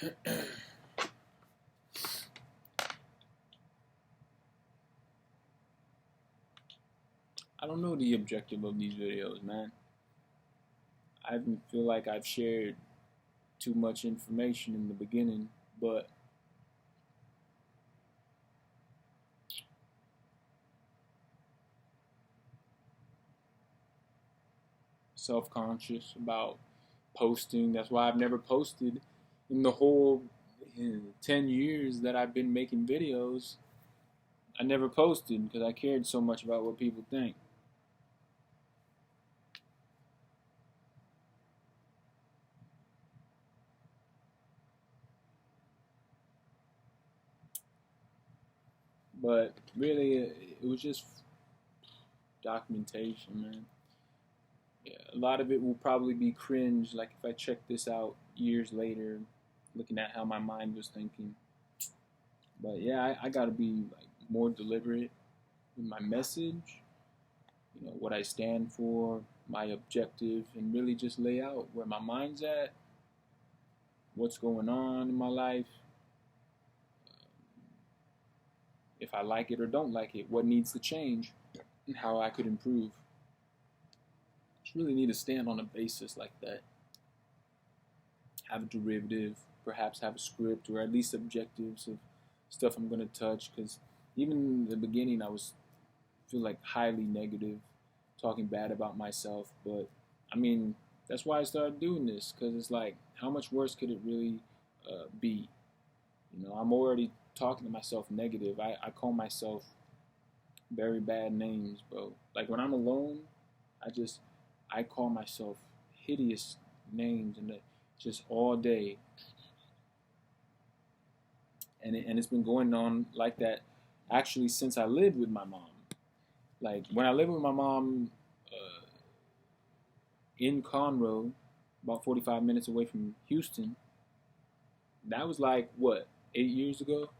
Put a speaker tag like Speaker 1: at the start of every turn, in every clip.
Speaker 1: I don't know the objective of these videos, man. I feel like I've shared too much information in the beginning, but self-conscious about posting. That's why I've never posted in the whole 10 years that I've been making videos. I never posted because I cared so much about what people think. But really, it was just documentation, man. Yeah, a lot of it will probably be cringe. Like if I check this out years later, looking at how my mind was thinking. But yeah, I got to be like more deliberate with my message. You know what I stand for, my objective, and really just lay out where my mind's at, what's going on in my life, if I like it or don't like it, what needs to change, and how I could improve. Just really need to stand on a basis like that. Have a derivative, perhaps have a script, or at least objectives of stuff I'm going to touch. Because even in the beginning, I was feel like highly negative, talking bad about myself. But I mean, that's why I started doing this because it's like, how much worse could it really be? You know, I'm already talking to myself negative. I call myself very bad names, bro. Like when I'm alone, I just I call myself hideous names and just all day, and it's been going on like that actually since I lived with my mom. Like when I lived with my mom uh, in Conroe, about 45 minutes away from Houston, that was like what 8 years ago,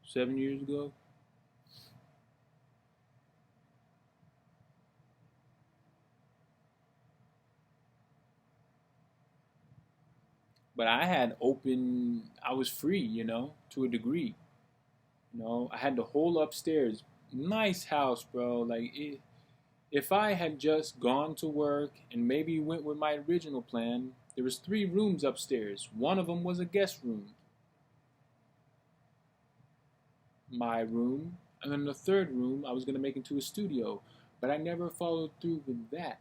Speaker 1: 7 years ago. But I had open, I was free, to a degree. I had the whole upstairs, nice house, bro. If I had just gone to work and maybe went with my original plan, there was 3 rooms upstairs. One of them was a guest room, my room, and then the third room I was gonna make into a studio. But I never followed through with that.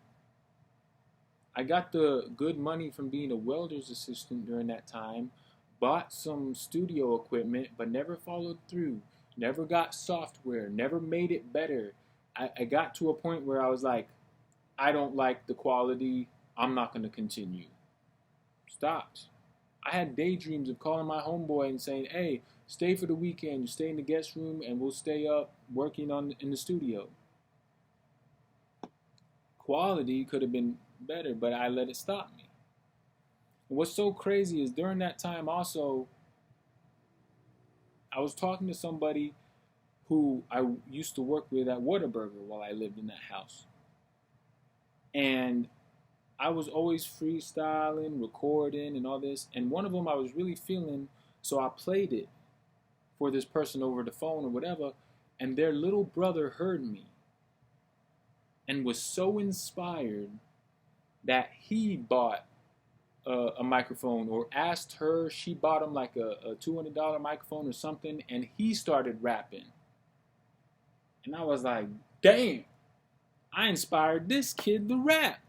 Speaker 1: I got the good money from being a welder's assistant during that time, bought some studio equipment, but never followed through. Never got software, never made it better. I got to a point where I was like, I don't like the quality, I'm not going to continue. Stopped. I had daydreams of calling my homeboy and saying, hey, stay for the weekend, you stay in the guest room, and we'll stay up working on in the studio. Quality could have been better, but I let it stop me. And what's so crazy is during that time also, I was talking to somebody who I used to work with at Whataburger while I lived in that house. And I was always freestyling, recording, and all this. And one of them I was really feeling, so I played it for this person over the phone or whatever. And their little brother heard me and was so inspired that he bought a microphone or asked her. She bought him like a $200 microphone or something, and he started rapping. And I was like, damn, I inspired this kid to rap.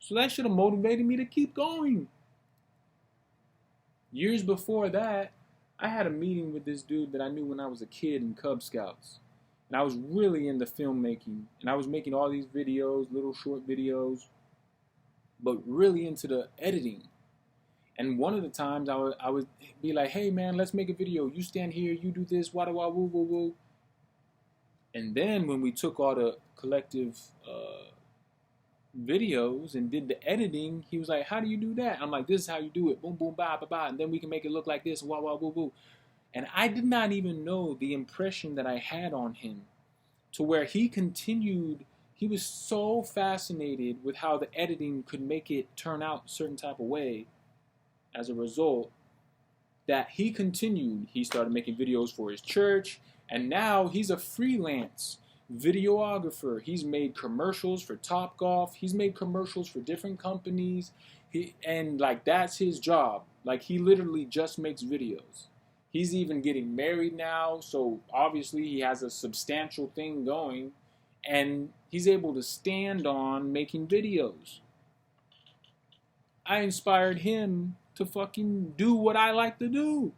Speaker 1: So that should have motivated me to keep going. Years before that, I had a meeting with this dude that I knew when I was a kid in Cub Scouts. And I was really into filmmaking. And I was making all these videos, little short videos, but really into the editing. And one of the times I would be like, hey man, let's make a video. You stand here, you do this, wada wada woo woo woo. And then when we took all the collective videos and did the editing, he was like, how do you do that? I'm like, this is how you do it. Boom, boom, ba, ba, ba. And then we can make it look like this. Wah, wah, woo, woo. And I did not even know the impression that I had on him to where he continued. he was so fascinated with how the editing could make it turn out a certain type of way as a result that he continued. He started making videos for his church, and now he's a freelance videographer. He's made commercials for Topgolf. He's made commercials for different companies. And like that's his job. Like he literally just makes videos. He's even getting married now, so obviously he has a substantial thing going, and he's able to stand on making videos. I inspired him to fucking do what I like to do.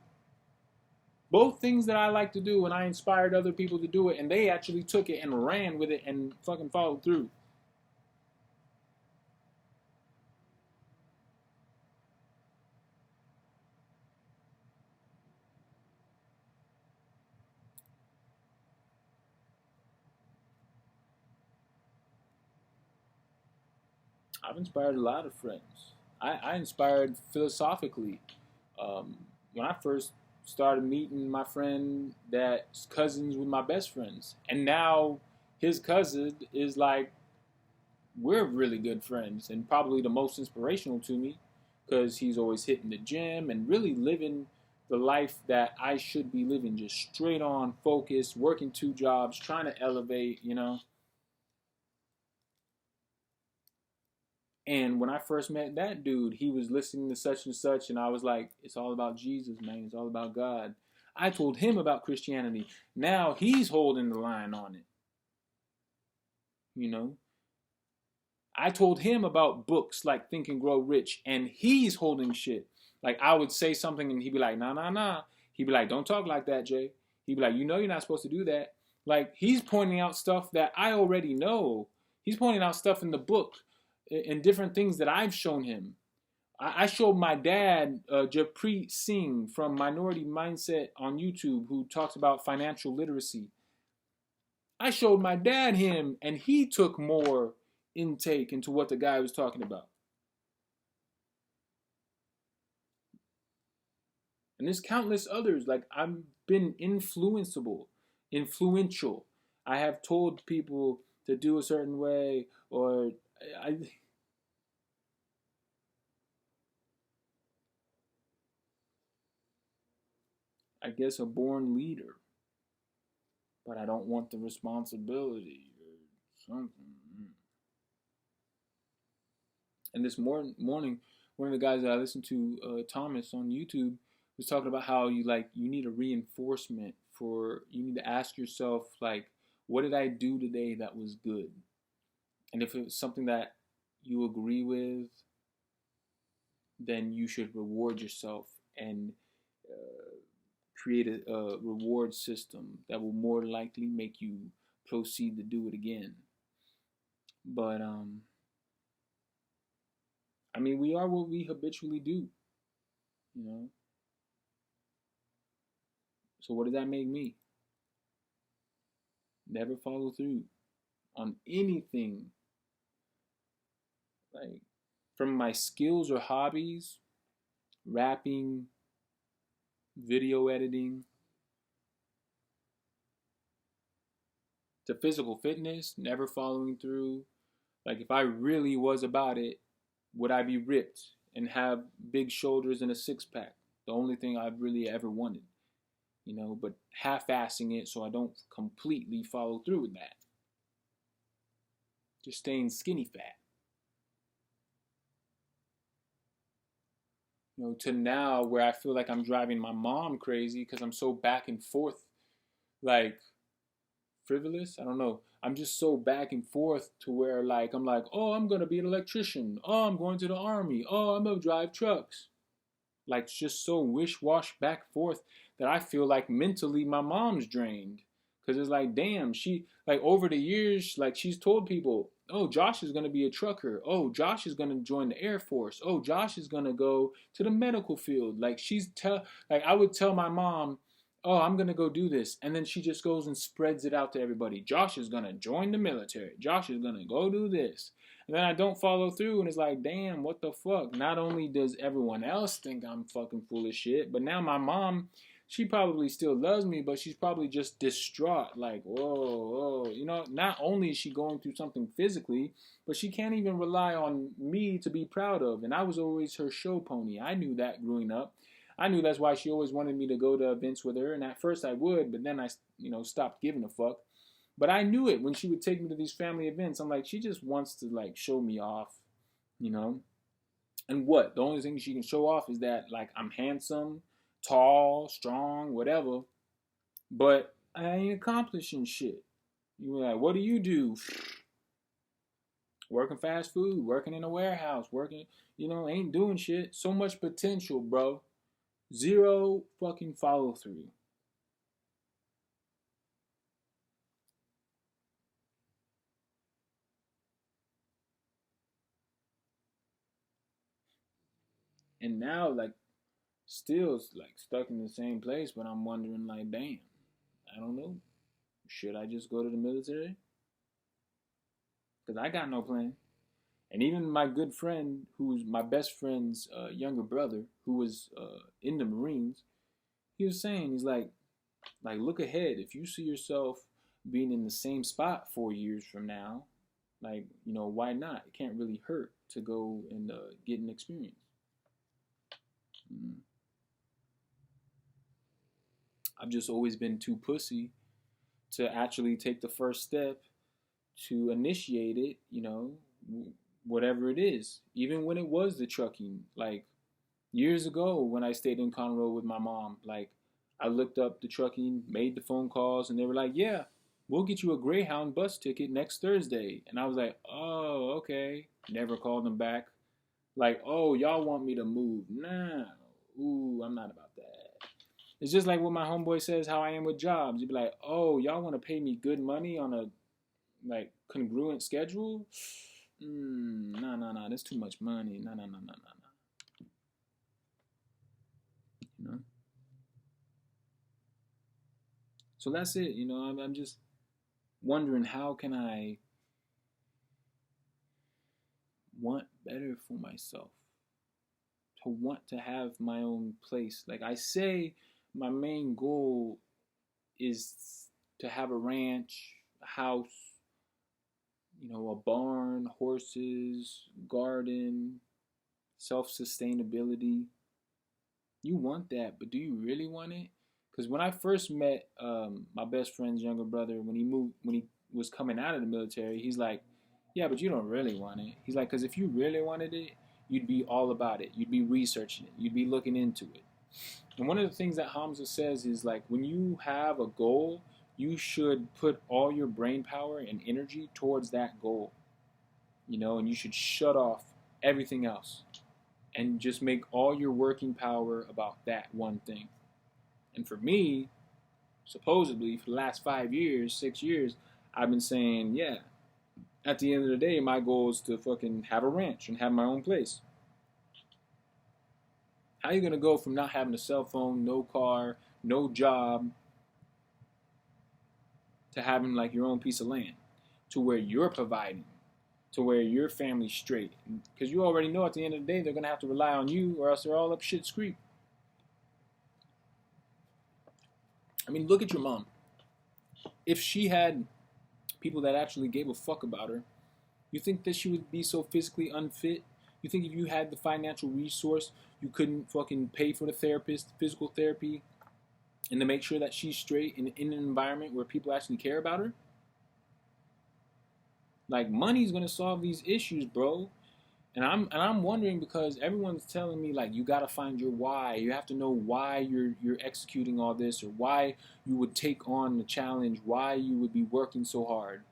Speaker 1: Both things that I like to do, and I inspired other people to do it, and they actually took it and ran with it and fucking followed through. I've inspired a lot of friends. I inspired philosophically. Um, when I first started meeting my friend that's cousins with my best friends, and now his cousin is like, we're really good friends, and probably the most inspirational to me because he's always hitting the gym and really living the life that I should be living, just straight on focus, working two jobs, trying to elevate. And when I first met that dude, he was listening to such and such, and I was like, it's all about Jesus, man. It's all about God. I told him about Christianity. Now he's holding the line on it. You know, I told him about books like Think and Grow Rich, and he's holding shit. Like I would say something, and he'd be like, nah, nah, nah. He'd be like, don't talk like that, Jay. He'd be like, you know, you're not supposed to do that. Like he's pointing out stuff that I already know. He's pointing out stuff in the book and different things that I've shown him. I showed my dad, Japreet Singh from Minority Mindset on YouTube, who talks about financial literacy. I showed my dad him, and he took more intake into what the guy was talking about. And there's countless others. Like I've been influential. I have told people to do a certain way, or I guess a born leader, but I don't want the responsibility or something. And this morning, one of the guys that I listened to, Thomas on YouTube, was talking about how you need a reinforcement for you need to ask yourself like, what did I do today that was good? And if it's something that you agree with, then you should reward yourself and uh, create a reward system that will more likely make you proceed to do it again. But I mean, we are what we habitually do, you know. So what does that make me? Never follow through on anything, like from my skills or hobbies, rapping, video editing, to physical fitness, never following through. Like if I really was about it, would I be ripped and have big shoulders and a six pack? The only thing I've really ever wanted, but half-assing it so I don't completely follow through with that. Just staying skinny fat. To now where I feel like I'm driving my mom crazy because I'm so back and forth, like frivolous. I don't know. I'm just so back and forth to where like I'm like, oh, I'm gonna be an electrician. Oh, I'm going to the army. Oh, I'm gonna drive trucks. Like just so wish-wash back forth that I feel like mentally my mom's drained. Cause it's like, damn, she like over the years, like she's told people, oh, Josh is gonna be a trucker. Oh, Josh is gonna join the Air Force. Oh, Josh is gonna go to the medical field. Like I would tell my mom, oh, I'm gonna go do this, and then she just goes and spreads it out to everybody. Josh is gonna join the military. Josh is gonna go do this. And then I don't follow through, and it's like, damn, what the fuck? Not only does everyone else think I'm fucking full of shit, but now my mom, she probably still loves me, but she's probably just distraught. Like, whoa, whoa. not only is she going through something physically, but she can't even rely on me to be proud of. And I was always her show pony. I knew that growing up. I knew that's why she always wanted me to go to events with her. And at first I would, but then I, stopped giving a fuck. But I knew it when she would take me to these family events. I'm like, she just wants to like show me off, you know? And what? The only thing she can show off is that like I'm handsome, tall, strong, whatever. But I ain't accomplishing shit. You were like, what do you do? Working fast food, working in a warehouse, working, ain't doing shit. So much potential, bro. Zero fucking follow through. And now, like, still like stuck in the same place, but I'm wondering, like, damn, I don't know. Should I just go to the military? Because I got no plan. And even my good friend, who's my best friend's younger brother, who was in the Marines, he was saying, he's like look ahead. If you see yourself being in the same spot 4 years from now, like why not? It can't really hurt to go and get an experience. Mm. I've just always been too pussy to actually take the first step to initiate it, whatever it is. Even when it was the trucking, like years ago when I stayed in Conroe with my mom, like I looked up the trucking, made the phone calls, and they were like, yeah, we'll get you a Greyhound bus ticket next Thursday. And I was like, oh, okay. Never called them back. Like, oh, y'all want me to move? Nah. Ooh, I'm not about that. It's just like what my homeboy says how I am with jobs. He'd be like, oh, y'all want to pay me good money on a like congruent schedule? Nah. That's too much money. Nah. You know. So that's it. I'm just wondering how can I want better for myself, to want to have my own place. Like I say, my main goal is to have a ranch, a house, a barn, horses, garden, self sustainability. You want that, but do you really want it? Because when I first met my best friend's younger brother, when he was coming out of the military, he's like, "Yeah, but you don't really want it." He's like, "Because if you really wanted it, you'd be all about it. You'd be researching it. You'd be looking into it." And one of the things that Hamza says is like, when you have a goal, you should put all your brain power and energy towards that goal, and you should shut off everything else and just make all your working power about that one thing. And for me, supposedly for the last 5 years, 6 years, I've been saying, yeah, at the end of the day, my goal is to fucking have a ranch and have my own place. How are you gonna go from not having a cell phone, no car, no job, to having like your own piece of land, to where you're providing, to where your family's straight? Because you already know at the end of the day they're gonna have to rely on you, or else they're all up shit's creek. I mean, look at your mom. If she had people that actually gave a fuck about her, you think that she would be so physically unfit? You think if you had the financial resource, you couldn't fucking pay for the therapist, physical therapy, and to make sure that she's straight in an environment where people actually care about her? Like, money's gonna solve these issues, bro. And I'm wondering, because everyone's telling me like you gotta find your why. You have to know why you're executing all this, or why you would take on the challenge, why you would be working so hard.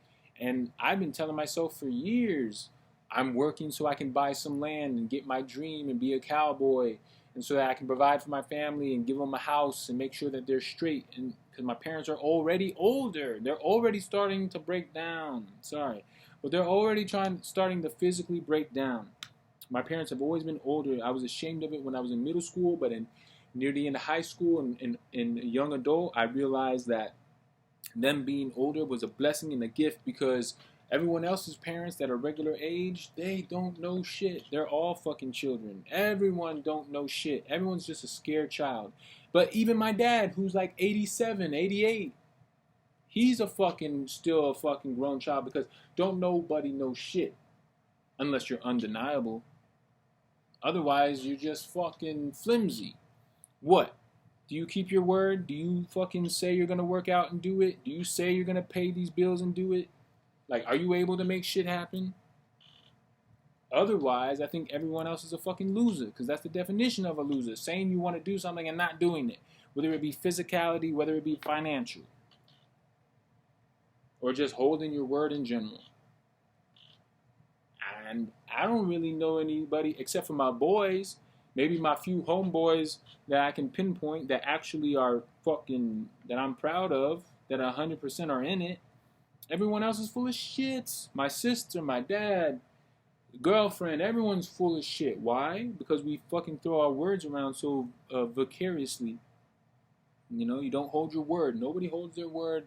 Speaker 1: And I've been telling myself for years, I'm working so I can buy some land and get my dream and be a cowboy, and so that I can provide for my family and give them a house and make sure that they're straight. And because my parents are already older, they're already starting to break down. Sorry, but they're already starting to physically break down. My parents have always been older. I was ashamed of it when I was in middle school, but near the end of high school and in young adult, I realized that them being older was a blessing and a gift, because everyone else's parents that are regular age, they don't know shit. They're all fucking children. Everyone don't know shit. Everyone's just a scared child. But even my dad, who's like 87, 88, He's still a fucking grown child because don't nobody know shit unless you're undeniable. Otherwise, you're just fucking flimsy. What? Do you keep your word? Do you fucking say you're gonna work out and do it? Do you say you're gonna pay these bills and do it? Like, are you able to make shit happen? Otherwise, I think everyone else is a fucking loser because that's the definition of a loser. Saying you want to do something and not doing it. Whether it be physicality, whether it be financial. Or just holding your word in general. And I don't really know anybody except for my boys, maybe my few homeboys that I can pinpoint that actually are fucking, that I'm proud of, that 100% are in it. Everyone else is full of shits. My sister, my dad, girlfriend, everyone's full of shit. Why? Because we fucking throw our words around so vicariously. You know, you don't hold your word. Nobody holds their word,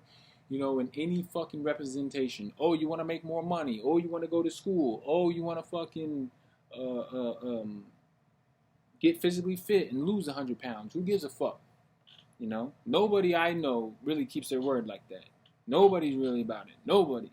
Speaker 1: you know, in any fucking representation. Oh, you want to make more money. Oh, you want to go to school. Oh, you want to fucking get physically fit and lose 100 pounds. Who gives a fuck? You know, nobody I know really keeps their word like that. Nobody's really about it. Nobody.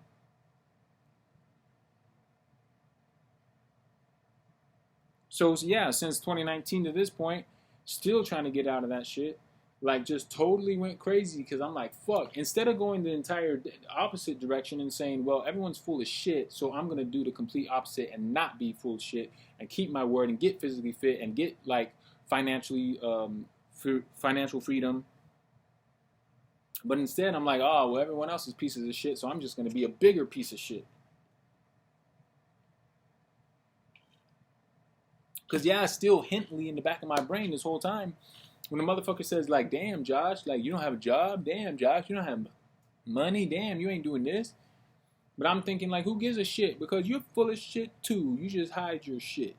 Speaker 1: So yeah, since 2019 to this point, still trying to get out of that shit. Like just totally went crazy because I'm like, fuck. Instead of going the entire opposite direction and saying, well, everyone's full of shit, so I'm gonna do the complete opposite and not be full of shit and keep my word and get physically fit and get like financial freedom. But instead, I'm like, oh, well, everyone else is pieces of shit, so I'm just gonna be a bigger piece of shit. Because yeah, it's still hintly in the back of my brain this whole time. When a motherfucker says like, damn, Josh, like you don't have a job, damn, Josh, you don't have money, damn, you ain't doing this. But I'm thinking like, who gives a shit? Because you're full of shit too. You just hide your shit.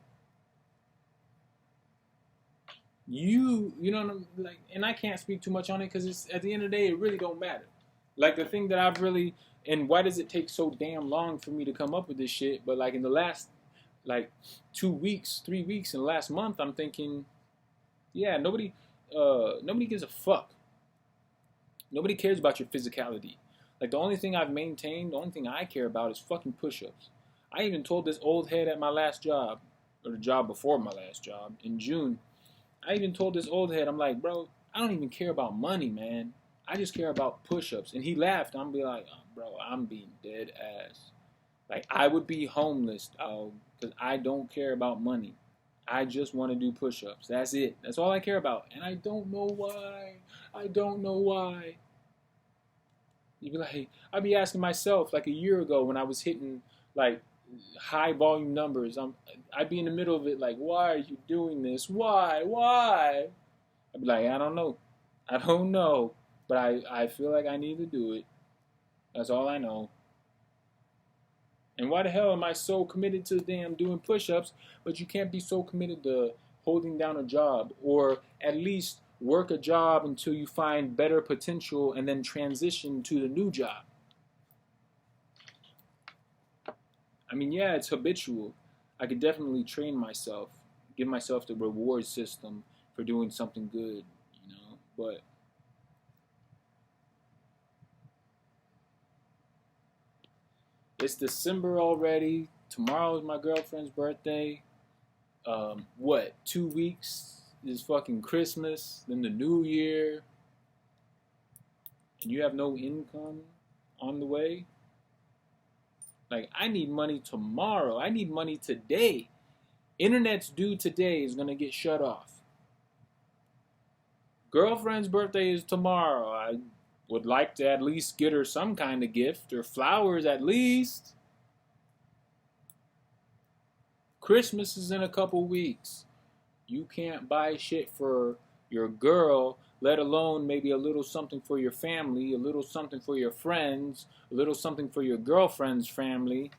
Speaker 1: You know, like, and I can't speak too much on it because it's at the end of the day, it really don't matter. Like the thing that I've really, and why does it take so damn long for me to come up with this shit? But like in the last, like 2 weeks, 3 weeks, in the last month, I'm thinking, yeah, nobody gives a fuck. Nobody cares about your physicality. Like the only thing I've maintained, the only thing I care about is fucking push-ups. I even told this old head at my last job, or the job before my last job, in June. I even told this old head, I'm like, bro, I don't even care about money, man. I just care about push-ups. And he laughed. I'm be like, oh, bro, I'm being dead ass. Like I would be homeless, because I don't care about money. I just want to do push-ups. That's it. That's all I care about. And I don't know why. I don't know why. You'd be like, I'd be asking myself like a year ago when I was hitting like high volume numbers. I'd be in the middle of it like, why are you doing this? Why? Why? I'd be like, I don't know. I don't know. But I feel like I need to do it. That's all I know. And why the hell am I so committed to damn doing push-ups, but you can't be so committed to holding down a job, or at least work a job until you find better potential and then transition to the new job? I mean, yeah, it's habitual. I could definitely train myself, give myself the reward system for doing something good, you know, but it's December already. Tomorrow is my girlfriend's birthday. What, 2 weeks is fucking Christmas, then the New Year, and you have no income on the way? Like, I need money tomorrow. I need money today. Internet's due today is gonna get shut off. Girlfriend's birthday is tomorrow. I would like to at least get her some kind of gift, or flowers at least. Christmas is in a couple weeks. You can't buy shit for your girl, let alone maybe a little something for your family, a little something for your friends, a little something for your girlfriend's family.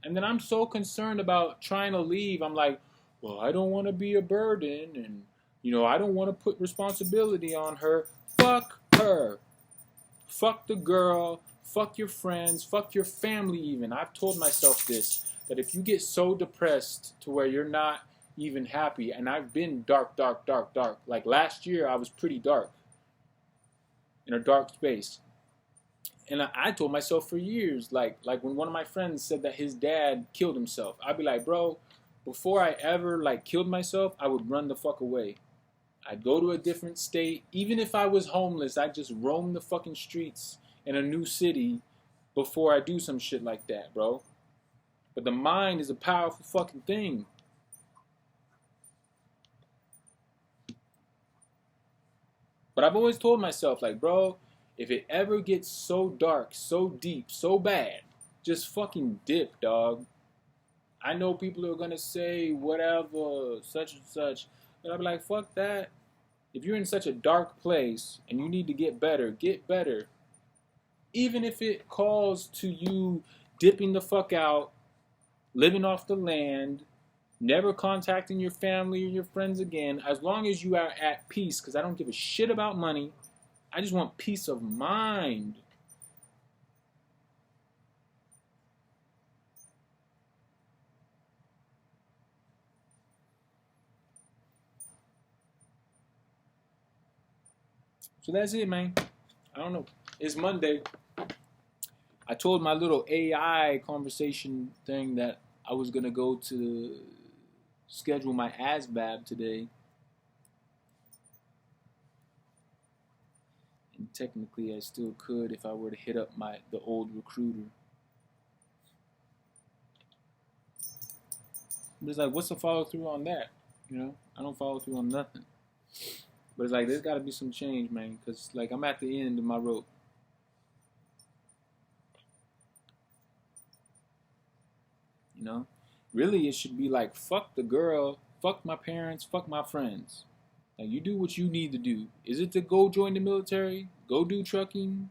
Speaker 1: And then I'm so concerned about trying to leave. I'm like, well, I don't want to be a burden, and you know, I don't want to put responsibility on her. Fuck her. Fuck the girl. Fuck your friends. Fuck your family even. I've told myself this, that if you get so depressed to where you're not even happy, and I've been dark. Like last year I was pretty dark. in a dark space. And I told myself for years, like when one of my friends said that his dad killed himself, I'd be like, bro, before I ever like killed myself, I would run the fuck away. I'd go to a different state. Even if I was homeless, I'd just roam the fucking streets in a new city before I do some shit like that, bro. But the mind is a powerful fucking thing. But I've always told myself, like, bro, if it ever gets so dark, so deep, so bad, just fucking dip, dog. I know people are gonna say whatever, such and such, but I'll be like, fuck that. If you're in such a dark place and you need to get better, get better. Even if it calls to you dipping the fuck out, living off the land, never contacting your family or your friends again, as long as you are at peace, because I don't give a shit about money. I just want peace of mind. So that's it, man. I don't know. It's Monday. I told my little AI conversation thing that I was going to go to schedule my ASVAB today. And technically I still could if I were to hit up the old recruiter. But it's like, what's the follow through on that? You know, I don't follow through on nothing. But it's like, there's got to be some change, man, because like I'm at the end of my rope. You know, really it should be like, fuck the girl, fuck my parents, fuck my friends. Like, you do what you need to do. Is it to go join the military? Go do trucking?